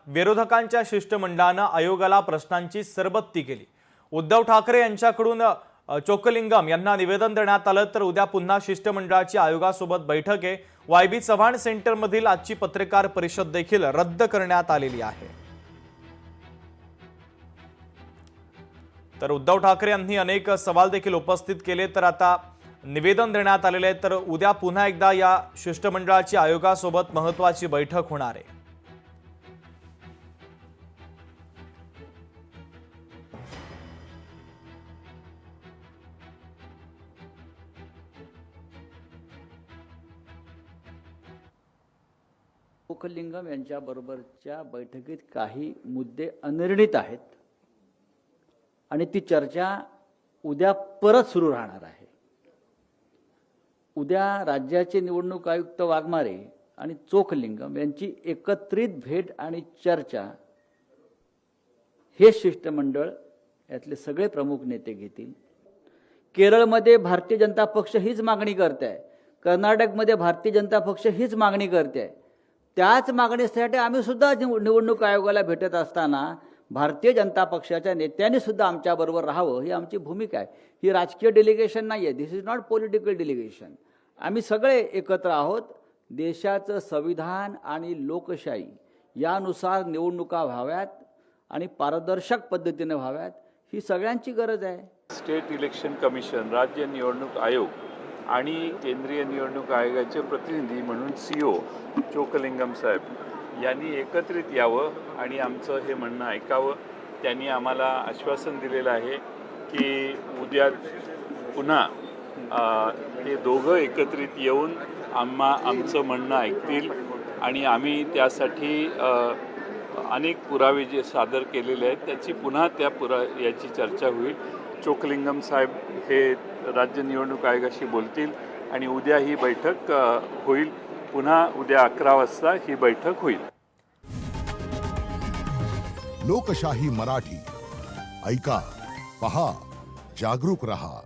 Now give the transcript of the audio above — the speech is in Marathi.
विरोधकांच्या शिष्टमंडळानं आयोगाला प्रश्नांची सरबत्ती केली। उद्धव ठाकरे यांच्याकडून चोक्कलिंगम यांना निवेदन देण्यात आलं, तर उद्या पुन्हा शिष्टमंडळाची आयोगासोबत बैठक आहे। वायबी चव्हाण सेंटरमधील आजची पत्रकार परिषद देखील रद्द करण्यात आलेली आहे। तर उद्धव ठाकरे यांनी अनेक सवाल देखील उपस्थित केले, तर आता निवेदन देण्यात आलेले आहे। तर उद्या पुन्हा एकदा या शिष्टमंडळाची आयोगासोबत महत्त्वाची बैठक होणार आहे। चोक्कलिंगम यांच्याबरोबरच्या बैठकीत काही मुद्दे अनिर्णित आहेत आणि ती चर्चा उद्या परत सुरू राहणार आहे। उद्या राज्याचे निवडणूक आयुक्त वाघमारे आणि चोक्कलिंगम यांची एकत्रित भेट आणि चर्चा हे शिष्टमंडळ यातले सगळे प्रमुख नेते घेतील। केरळमध्ये भारतीय जनता पक्ष हीच मागणी करते आहे, कर्नाटकमध्ये भारतीय जनता पक्ष हीच मागणी करते आहे। त्याच मागणीसाठी आम्ही सुद्धा निवडणूक आयोगाला भेटत असताना भारतीय जनता पक्षाच्या नेत्यांनी सुद्धा आमच्याबरोबर राहावं ही आमची भूमिका आहे। ही राजकीय डेलिगेशन नाही आहे, दिस इज नॉट पॉलिटिकल डेलिगेशन। आम्ही सगळे एकत्र आहोत। देशाचं संविधान आणि लोकशाही यानुसार निवडणुका व्हाव्यात आणि पारदर्शक पद्धतीने व्हाव्यात ही सगळ्यांची गरज आहे। स्टेट इलेक्शन कमिशन, राज्य निवडणूक आयोग आणि केंद्रीय निवडणूक आयोगाचे प्रतिनिधी म्हणून सीओ चोक्कलिंगम साहेब यांनी एकत्रित यावं आणि आमचं हे म्हणणं ऐकावं। त्यांनी आम्हाला आश्वासन दिलेलं आहे की उद्या पुन्हा ते दोघं एकत्रित येऊन आमचं म्हणणं ऐकतील आणि आम्ही त्यासाठी अनेक पुरावे जे सादर केलेले आहेत त्याची पुन्हा याची चर्चा होईल। चोक्कलिंगम साहेब हे राज्य निवडणूक आयोगाशी बोलतील आणि उद्या ही बैठक होईल। पुन्हा उद्या 11 वाजता ही बैठक होईल। लोकशाही मराठी ऐका, पहा, जागरूक रहा।